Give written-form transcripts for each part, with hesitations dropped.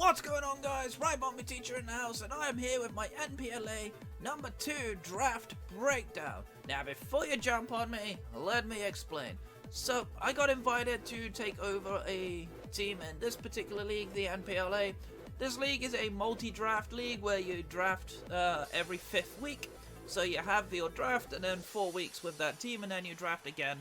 What's going on, guys? Ribombees teacher in the house, and I am here with my NPLA number 2 draft breakdown. Now, before you jump on me, let me explain. So, I got invited to take over a team in this particular league, the NPLA. This league is a multi-draft league where you draft every 5th week. So you have your draft and then 4 weeks with that team, and then you draft again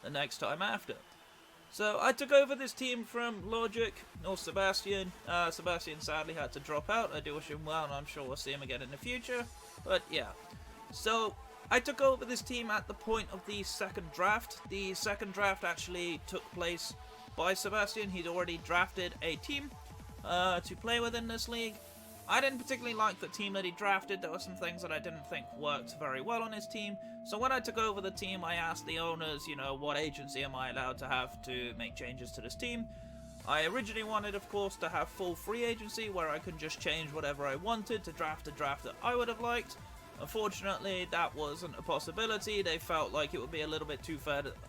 the next time after. So I took over this team from Logic, or Sebastian. Sebastian sadly had to drop out. I do wish him well, and I'm sure we'll see him again in the future. But yeah. So I took over this team at the point of the second draft. The second draft actually took place by Sebastian. He'd already drafted a team to play within this league. I didn't particularly like the team that he drafted. There were some things that I didn't think worked very well on his team. So when I took over the team, I asked the owners, what agency am I allowed to have to make changes to this team? I originally wanted, of course, to have full free agency where I could just change whatever I wanted to draft a draft that I would have liked. Unfortunately, that wasn't a possibility. They felt like it would be a little bit too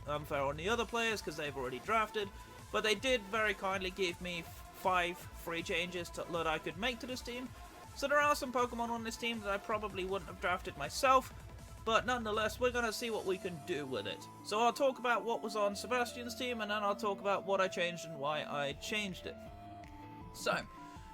unfair on the other players because they've already drafted. But they did very kindly give me 5 free changes that I could make to this team. So there are some Pokemon on this team that I probably wouldn't have drafted myself, but nonetheless we're going to see what we can do with it. So I'll talk about what was on Sebastian's team, and then I'll talk about what I changed and why I changed it. So,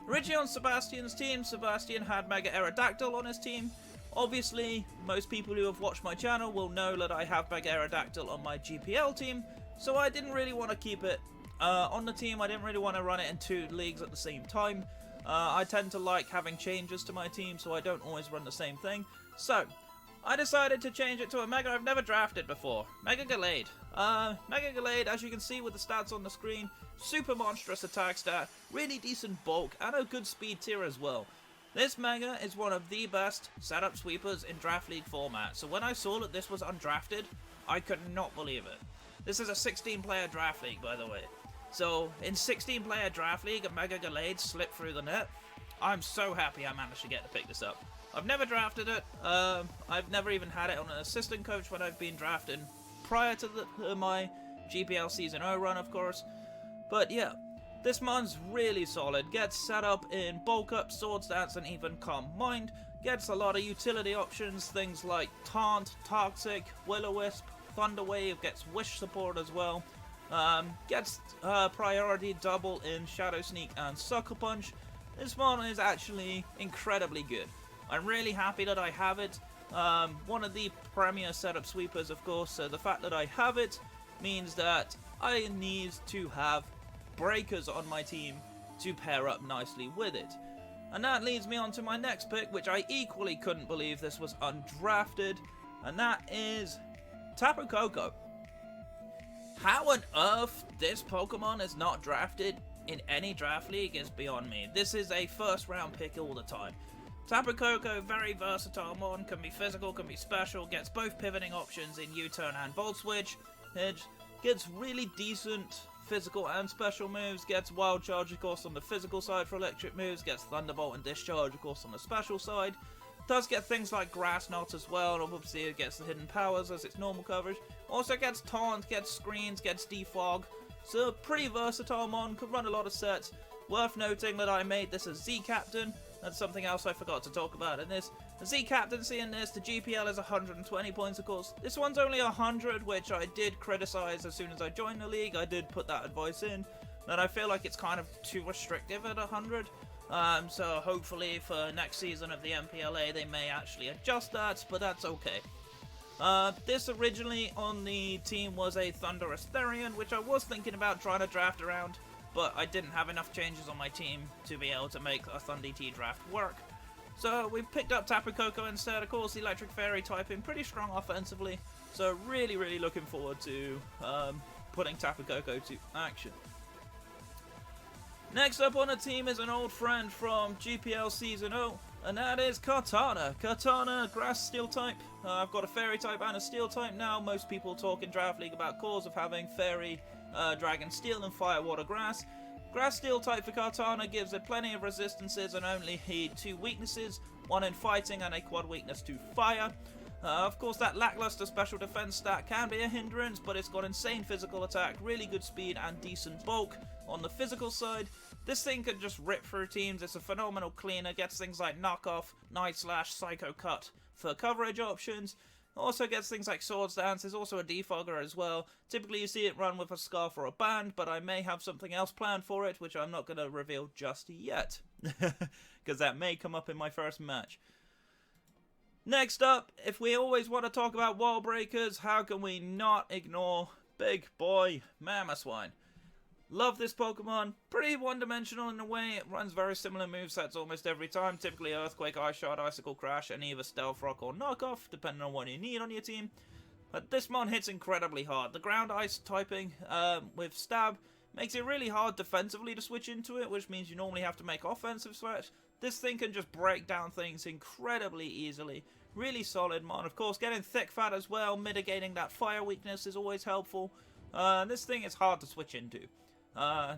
originally on Sebastian's team, Sebastian had Mega Aerodactyl on his team. Obviously, most people who have watched my channel will know that I have Mega Aerodactyl on my GPL team, so I didn't really want to keep it on the team. I didn't really want to run it in 2 leagues at the same time. I tend to like having changes to my team, so I don't always run the same thing. So, I decided to change it to a Mega I've never drafted before. Mega Gallade. Mega Gallade, as you can see with the stats on the screen, super monstrous attack stat, really decent bulk, and a good speed tier as well. This Mega is one of the best setup sweepers in Draft League format, so when I saw that this was undrafted, I could not believe it. This is a 16-player Draft League, by the way. So, in 16-player Draft League, a Mega Gallade slipped through the net. I'm so happy I managed to get to pick this up. I've never drafted it. I've never even had it on an assistant coach when I've been drafting prior to my GPL Season 0 run, of course. But yeah, this mon's really solid. Gets set up in Bulk Up, Sword Stance, and even Calm Mind. Gets a lot of utility options, things like Taunt, Toxic, Will-O-Wisp, Thunder Wave, gets Wish support as well. Gets priority double in Shadow Sneak and Sucker Punch. This one is actually incredibly good. I'm really happy that I have it. One of the premier setup sweepers, of course, so the fact that I have it means that I need to have breakers on my team to pair up nicely with it. And that leads me on to my next pick, which I equally couldn't believe this was undrafted, and that is Tapu Koko. How on earth this Pokemon is not drafted in any draft league is beyond me. This is a first round pick all the time. Tapu Koko, very versatile mon, can be physical, can be special, gets both pivoting options in U-turn and Volt Switch, gets really decent physical and special moves, gets Wild Charge of course on the physical side for electric moves, gets Thunderbolt and Discharge of course on the special side. Does get things like Grass Knot as well, and obviously it gets the hidden powers as its normal coverage. Also gets Taunt, gets Screens, gets Defog. So pretty versatile mon, could run a lot of sets. Worth noting that I made this a Z-Captain. That's something else I forgot to talk about in this. The Z-Captaincy in this, the GPL is 120 points of course. This one's only 100, which I did criticize as soon as I joined the league. I did put that advice in, that I feel like it's kind of too restrictive at 100. So hopefully for next season of the NPLA they may actually adjust that, but that's okay. This originally on the team was a Thunderous Therian, which I was thinking about trying to draft around, but I didn't have enough changes on my team to be able to make a Thunder T draft work. So we picked up Tapu Koko instead. Of course, the Electric Fairy typing, pretty strong offensively, so really looking forward to putting Tapu Koko to action. Next up on the team is an old friend from GPL Season 0, and that is Kartana. Kartana, Grass Steel type. I've got a Fairy type and a Steel type now. Most people talk in Draft League about cores of having Fairy, Dragon Steel, and Fire, Water, Grass. Grass Steel type for Kartana gives it plenty of resistances and only 2 weaknesses, 1 in fighting and a quad weakness to fire. Of course, that lackluster special defense stat can be a hindrance, but it's got insane physical attack, really good speed, and decent bulk on the physical side. This thing can just rip through teams. It's a phenomenal cleaner. Gets things like Knockoff, Night Slash, Psycho Cut for coverage options. Also gets things like Swords Dance. There's also a defogger as well. Typically you see it run with a scarf or a band, but I may have something else planned for it, which I'm not going to reveal just yet. Because that may come up in my first match. Next up, if we always want to talk about wall breakers, how can we not ignore Big Boy Mamoswine? Love this Pokemon. Pretty one-dimensional in a way. It runs very similar movesets almost every time. Typically Earthquake, Ice Shot, Icicle Crash, and either Stealth Rock or Knockoff, depending on what you need on your team. But this mon hits incredibly hard. The Ground Ice typing with Stab makes it really hard defensively to switch into it, which means you normally have to make offensive switch. This thing can just break down things incredibly easily. Really solid mon. Of course, getting Thick Fat as well, mitigating that fire weakness is always helpful. This thing is hard to switch into.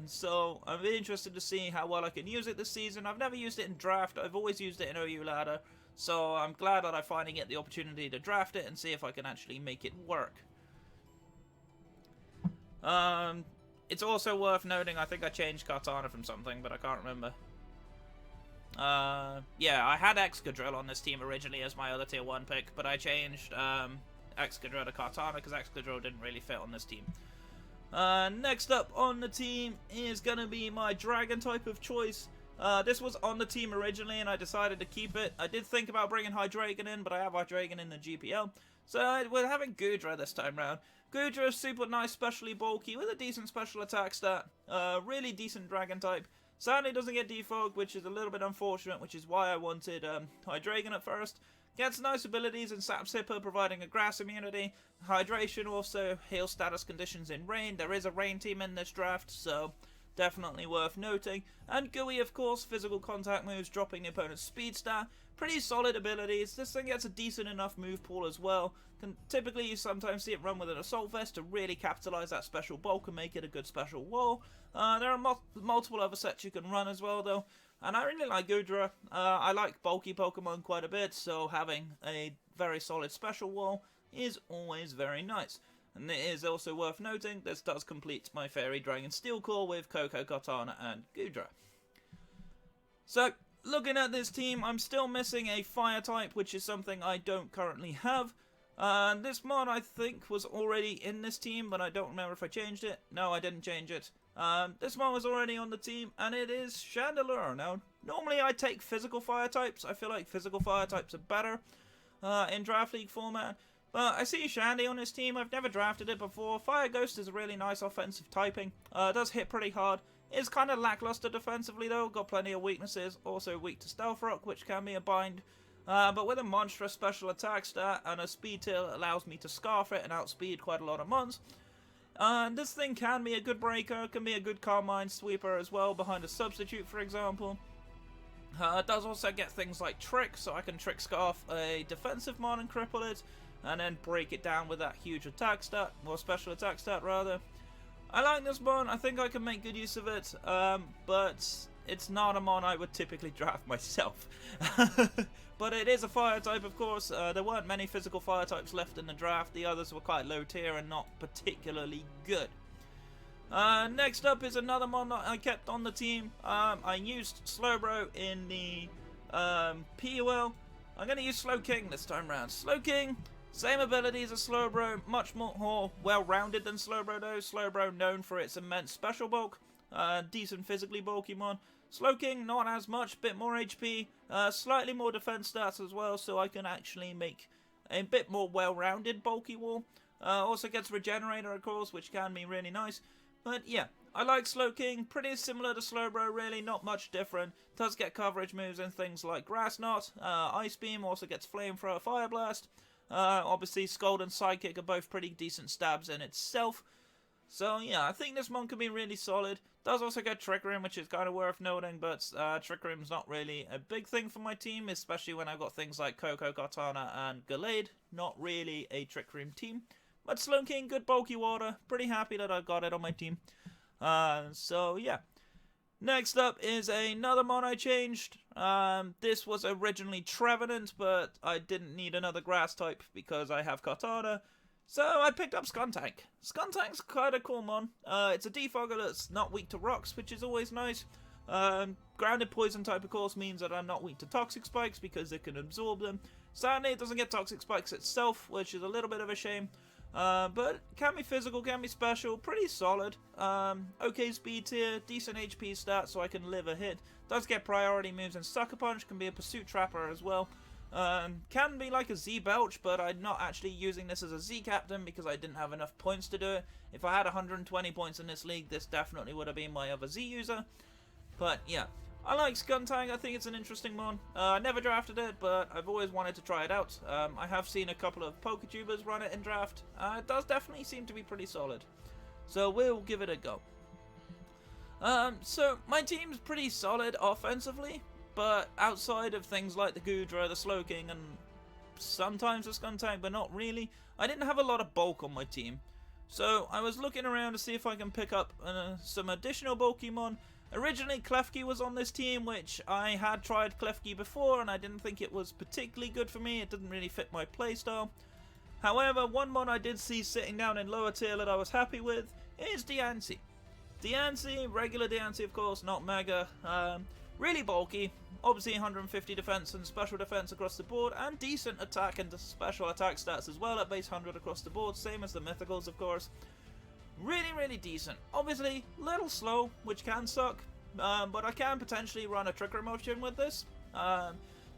So I'm interested to see how well I can use it this season. I've never used it in draft. I've always used it in OU ladder. So I'm glad that I finally get the opportunity to draft it and see if I can actually make it work. It's also worth noting, I think I changed Kartana from something, but I can't remember. Yeah, I had Excadrill on this team originally as my other tier 1 pick, but I changed Excadrill to Kartana because Excadrill didn't really fit on this team. Next up on the team is going to be my Dragon type of choice. This was on the team originally and I decided to keep it. I did think about bringing Hydreigon in, but I have Hydreigon in the GPL. So we're having Goodra this time round. Goodra is super nice, specially bulky, with a decent special attack stat. Really decent Dragon type. Sadly doesn't get Defog, which is a little bit unfortunate, which is why I wanted Hydreigon at first. Gets nice abilities in Sap Sipper, providing a grass immunity. Hydration also heals status conditions in rain. There is a rain team in this draft, so definitely worth noting. And Gooey, of course, physical contact moves, dropping the opponent's speed stat. Pretty solid abilities. This thing gets a decent enough move pool as well. Typically, you sometimes see it run with an Assault Vest to really capitalize that special bulk and make it a good special wall. There are multiple other sets you can run as well, though. And I really like Goodra. I like bulky Pokemon quite a bit, so having a very solid special wall is always very nice. And it is also worth noting, this does complete my Fairy Dragon Steel Core with Koko, Kartana, and Goodra. So, looking at this team, I'm still missing a Fire type, which is something I don't currently have. This mod, I think, was already in this team, but I don't remember if I changed it. No, I didn't change it. This one was already on the team, and it is Chandelure. Now, normally I take physical fire types. I feel like physical fire types are better in Draft League format. But I see Shandy on his team. I've never drafted it before. Fire Ghost is a really nice offensive typing. Does hit pretty hard. Is kind of lackluster defensively, though. Got plenty of weaknesses. Also weak to Stealth Rock, which can be a bind. But with a monstrous special attack stat and a speed tail that allows me to scarf it and outspeed quite a lot of mons. This thing can be a good breaker, can be a good Carmine sweeper as well, behind a substitute, for example. It does also get things like Trick, so I can Trick Scarf a defensive mon and cripple it, and then break it down with that huge attack stat, or special attack stat rather. I like this mon, I think I can make good use of it, but it's not a mon I would typically draft myself. But it is a fire type, of course. There weren't many physical fire types left in the draft. The others were quite low tier and not particularly good. Next up is another mon that I kept on the team. I used Slowbro in the PUL. I'm going to use Slowking this time round. Slowking, same abilities as Slowbro, much more well-rounded than Slowbro though. Slowbro known for its immense special bulk. Decent physically bulky mon. Slowking, not as much, bit more HP, slightly more defense stats as well, so I can actually make a bit more well-rounded bulky wall. Also gets Regenerator, of course, which can be really nice. But yeah, I like Slowking, pretty similar to Slowbro, really, not much different. Does get coverage moves in things like Grass Knot, Ice Beam, also gets Flamethrower, Fire Blast. Obviously, Scald and Psychic are both pretty decent stabs in itself. So yeah, I think this mon can be really solid. Does also get Trick Room, which is kind of worth noting, but Trick Room's not really a big thing for my team, especially when I've got things like Koko, Kartana, and Gallade. Not really a Trick Room team. But Slowking, good bulky water. Pretty happy that I've got it on my team. So yeah. Next up is another mon I changed. This was originally Trevenant, but I didn't need another grass type because I have Kartana. So I picked up Skuntank. Skuntank's quite a cool mon. It's a defogger that's not weak to rocks, which is always nice. Grounded poison type, of course, means that I'm not weak to toxic spikes because it can absorb them. Sadly, it doesn't get toxic spikes itself, which is a little bit of a shame. But can be physical, can be special, pretty solid. Okay speed tier, decent HP stats so I can live a hit. Does get priority moves and Sucker Punch, can be a pursuit trapper as well. Can be like a Z Belch, but I'm not actually using this as a Z captain because I didn't have enough points to do it. If I had 120 points in this league, this definitely would have been my other Z user. But yeah, I like Skuntang, I think it's an interesting one. I never drafted it, but I've always wanted to try it out. I have seen a couple of PokeTubers run it in draft. It does definitely seem to be pretty solid. So we'll give it a go. So my team's pretty solid offensively, but outside of things like the Goodra, the Slowking, and sometimes the Skuntang, but not really, I didn't have a lot of bulk on my team. So I was looking around to see if I can pick up some additional Pokemon. Originally, Klefki was on this team, which I had tried Klefki before, and I didn't think it was particularly good for me. It didn't really fit my playstyle. However, one mod I did see sitting down in lower tier that I was happy with is Diancie. Diancie, regular Diancie of course, not Mega. Really bulky, obviously 150 defense and special defense across the board, and decent attack and special attack stats as well at base 100 across the board, same as the Mythicals of course. Really decent. Obviously, little slow, which can suck, but I can potentially run a Trick Room option with this.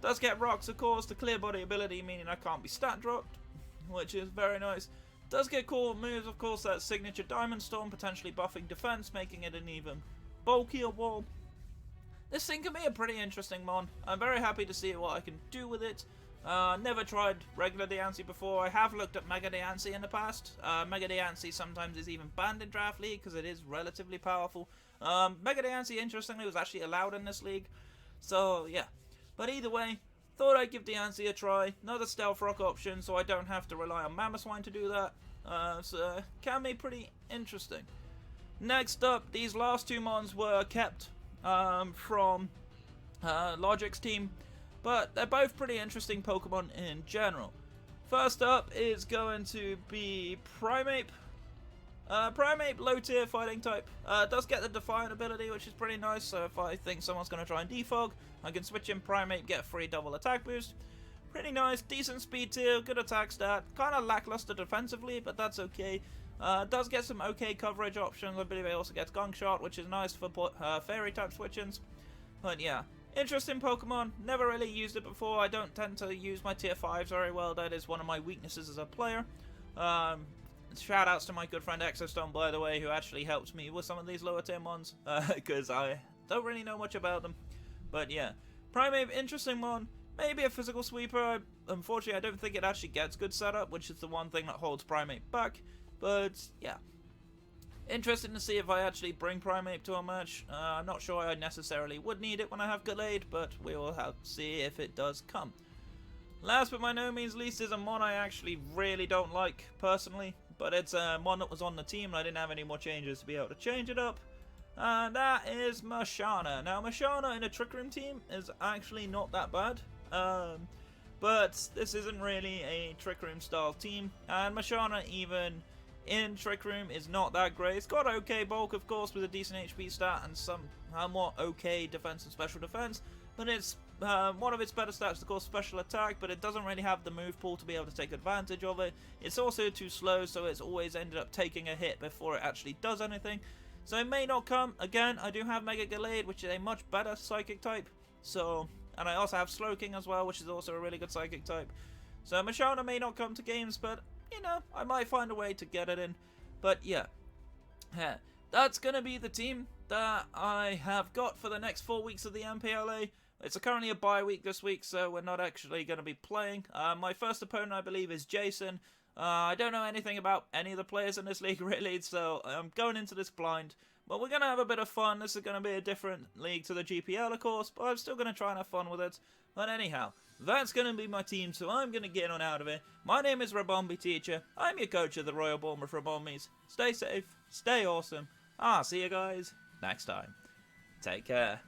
Does get rocks, of course, the clear body ability, meaning I can't be stat dropped, which is very nice. Does get cool moves, of course, that signature Diamond Storm, potentially buffing defense, making it an even bulkier wall. This thing can be a pretty interesting mon. I'm very happy to see what I can do with it. Never tried regular Diancie before. I have looked at Mega Diancie in the past. Mega Diancie sometimes is even banned in Draft League because it is relatively powerful. Mega Diancie, interestingly, was actually allowed in this league. So, yeah. But either way, thought I'd give Diancie a try. Another Stealth Rock option, so I don't have to rely on Mamoswine to do that. So, can be pretty interesting. Next up, these last two mons were kept from Logic's team. But they're both pretty interesting Pokemon in general. First up is going to be Primeape. Primeape, low tier fighting type. Does get the Defiant ability, which is pretty nice. So if I think someone's going to try and defog, I can switch in Primeape, get a free double attack boost. Pretty nice, decent speed tier, good attack stat. Kind of lackluster defensively, but that's okay. Does get some okay coverage options. I believe it also gets Gunk Shot, which is nice for fairy type switch-ins. But yeah. Interesting Pokemon, never really used it before. I don't tend to use my tier 5s very well, that is one of my weaknesses as a player. Shout outs to my good friend Exostone, by the way, who actually helps me with some of these lower tier mons, because I don't really know much about them. But yeah, Primeape, interesting mon, maybe a physical sweeper. Unfortunately, I don't think it actually gets good setup, which is the one thing that holds Primeape back, but yeah. Interested to see if I actually bring Primeape to a match. I'm not sure I necessarily would need it when I have Gallade, but we will have to see if it does come. Last but by no means least is a mon I actually really don't like, personally. But it's a mon that was on the team and I didn't have any more changes to be able to change it up. And that is Mashana. Now Mashana in a Trick Room team is actually not that bad. But this isn't really a Trick Room style team. And Mashana even in Trick Room is not that great. It's got okay bulk, of course, with a decent HP stat and somewhat okay defense and special defense, but it's one of its better stats is, of course, special attack, but it doesn't really have the move pool to be able to take advantage of it. It's also too slow, so it's always ended up taking a hit before it actually does anything. So it may not come. Again, I do have Mega Gallade, which is a much better psychic type. So, and I also have Slowking as well, which is also a really good psychic type. So Mashana may not come to games, but you know, I might find a way to get it in. But yeah, that's going to be the team that I have got for the next 4 weeks of the NPLA. It's currently a bye week this week, so we're not actually going to be playing. My first opponent, I believe, is Jason. I don't know anything about any of the players in this league, really, so I'm going into this blind. But we're going to have a bit of fun. This is going to be a different league to the GPL, of course, but I'm still going to try and have fun with it. But anyhow, that's going to be my team, so I'm going to get on out of it. My name is Ribombee Teacher. I'm your coach of the Royal Bournemouth Ribombees. Stay safe, stay awesome. I'll see you guys next time. Take care.